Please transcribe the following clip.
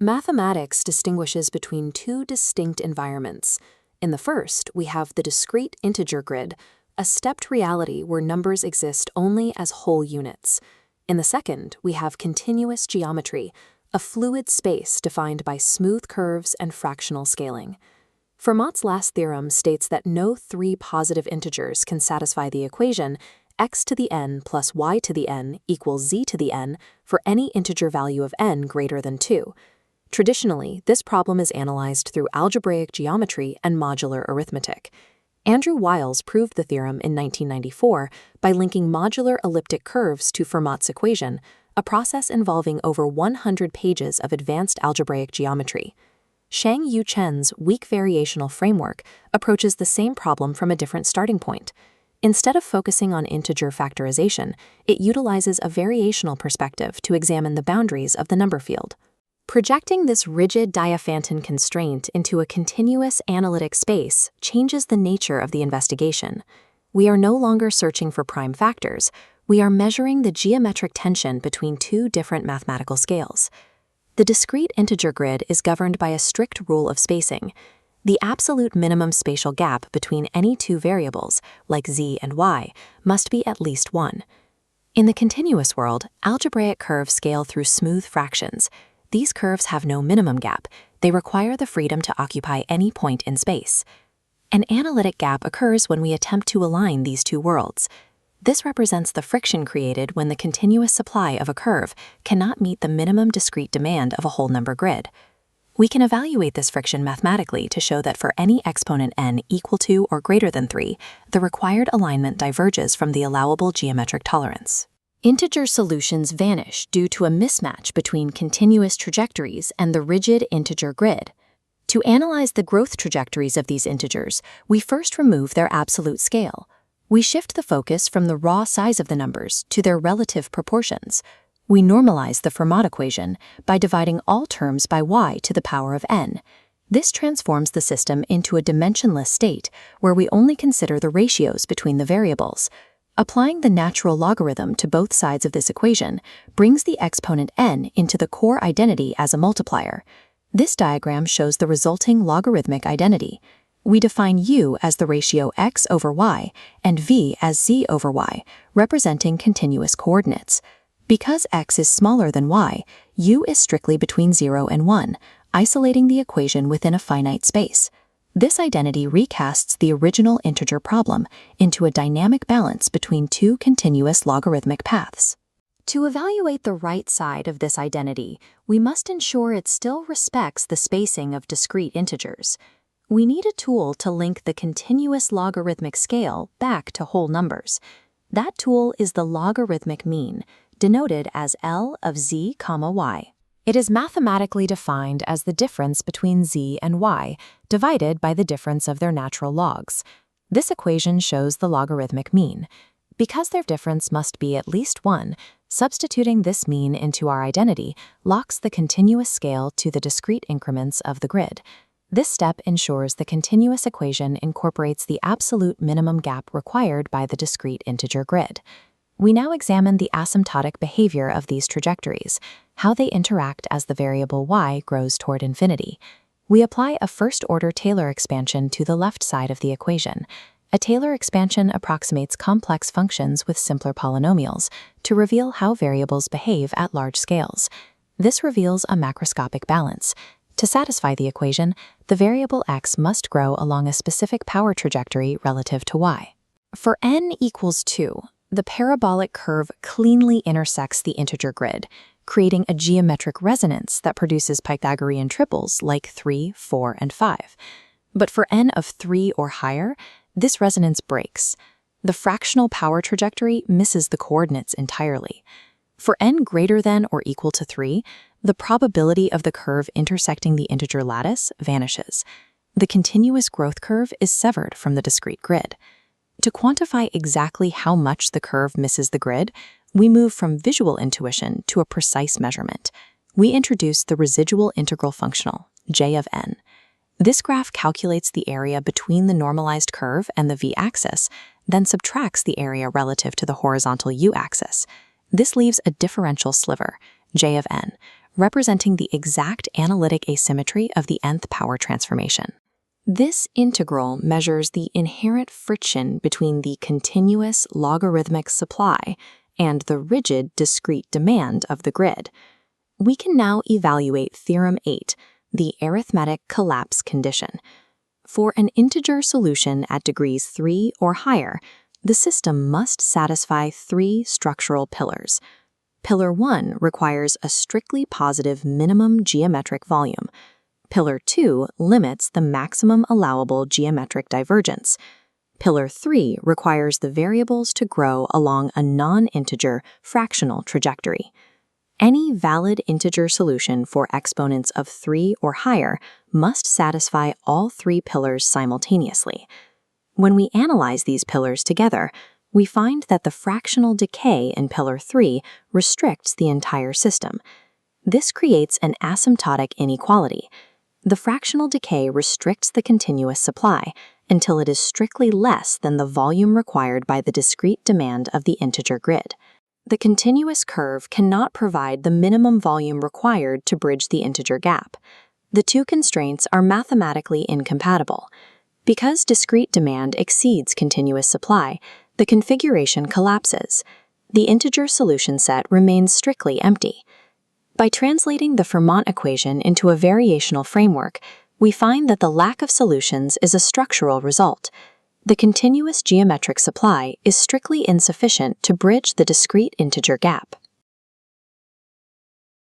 Mathematics distinguishes between two distinct environments. In the first, we have the discrete integer grid, a stepped reality where numbers exist only as whole units. In the second, we have continuous geometry, a fluid space defined by smooth curves and fractional scaling. Fermat's last theorem states that no three positive integers can satisfy the equation x to the n plus y to the n equals z to the n for any integer value of n greater than 2. Traditionally, this problem is analyzed through algebraic geometry and modular arithmetic. Andrew Wiles proved the theorem in 1994 by linking modular elliptic curves to Fermat's equation, a process involving over 100 pages of advanced algebraic geometry. Shang-Yu Chen's weak variational framework approaches the same problem from a different starting point. Instead of focusing on integer factorization, it utilizes a variational perspective to examine the boundaries of the number field. Projecting this rigid Diophantine constraint into a continuous analytic space changes the nature of the investigation. We are no longer searching for prime factors. We are measuring the geometric tension between two different mathematical scales. The discrete integer grid is governed by a strict rule of spacing. The absolute minimum spatial gap between any two variables, like z and y, must be at least 1. In the continuous world, algebraic curves scale through smooth fractions. These curves have no minimum gap. They require the freedom to occupy any point in space. An analytic gap occurs when we attempt to align these two worlds. This represents the friction created when the continuous supply of a curve cannot meet the minimum discrete demand of a whole number grid. We can evaluate this friction mathematically to show that for any exponent n equal to or greater than 3, the required alignment diverges from the allowable geometric tolerance. Integer solutions vanish due to a mismatch between continuous trajectories and the rigid integer grid. To analyze the growth trajectories of these integers, we first remove their absolute scale. We shift the focus from the raw size of the numbers to their relative proportions. We normalize the Fermat equation by dividing all terms by y to the power of n. This transforms the system into a dimensionless state where we only consider the ratios between the variables. Applying the natural logarithm to both sides of this equation brings the exponent n into the core identity as a multiplier. This diagram shows the resulting logarithmic identity. We define u as the ratio x over y and v as z over y, representing continuous coordinates. Because x is smaller than y, u is strictly between 0 and 1, isolating the equation within a finite space. This identity recasts the original integer problem into a dynamic balance between two continuous logarithmic paths. To evaluate the right side of this identity, we must ensure it still respects the spacing of discrete integers. We need a tool to link the continuous logarithmic scale back to whole numbers. That tool is the logarithmic mean, denoted as L of z, y. It is mathematically defined as the difference between z and y, divided by the difference of their natural logs. This equation shows the logarithmic mean. Because their difference must be at least 1, substituting this mean into our identity locks the continuous scale to the discrete increments of the grid. This step ensures the continuous equation incorporates the absolute minimum gap required by the discrete integer grid. We now examine the asymptotic behavior of these trajectories, how they interact as the variable y grows toward infinity. We apply a first-order Taylor expansion to the left side of the equation. A Taylor expansion approximates complex functions with simpler polynomials to reveal how variables behave at large scales. This reveals a macroscopic balance. To satisfy the equation, the variable x must grow along a specific power trajectory relative to y. For n equals 2, the parabolic curve cleanly intersects the integer grid, creating a geometric resonance that produces Pythagorean triples like 3, 4, and 5. But for n of 3 or higher, this resonance breaks. The fractional power trajectory misses the coordinates entirely. For n greater than or equal to 3, the probability of the curve intersecting the integer lattice vanishes. The continuous growth curve is severed from the discrete grid. To quantify exactly how much the curve misses the grid, we move from visual intuition to a precise measurement. We introduce the residual integral functional, j of n. This graph calculates the area between the normalized curve and the v-axis, then subtracts the area relative to the horizontal u-axis. This leaves a differential sliver, j of n, representing the exact analytic asymmetry of the nth power transformation. This integral measures the inherent friction between the continuous logarithmic supply and the rigid discrete demand of the grid. We can now evaluate Theorem 8, the arithmetic collapse condition. For an integer solution at degrees 3 or higher, the system must satisfy three structural pillars. Pillar 1 requires a strictly positive minimum geometric volume. Pillar 2 limits the maximum allowable geometric divergence. Pillar 3 requires the variables to grow along a non-integer fractional trajectory. Any valid integer solution for exponents of 3 or higher must satisfy all three pillars simultaneously. When we analyze these pillars together, we find that the fractional decay in Pillar 3 restricts the entire system. This creates an asymptotic inequality. The fractional decay restricts the continuous supply until it is strictly less than the volume required by the discrete demand of the integer grid. The continuous curve cannot provide the minimum volume required to bridge the integer gap. The two constraints are mathematically incompatible. Because discrete demand exceeds continuous supply, the configuration collapses. The integer solution set remains strictly empty. By translating the Fermat equation into a variational framework, we find that the lack of solutions is a structural result. The continuous geometric supply is strictly insufficient to bridge the discrete integer gap.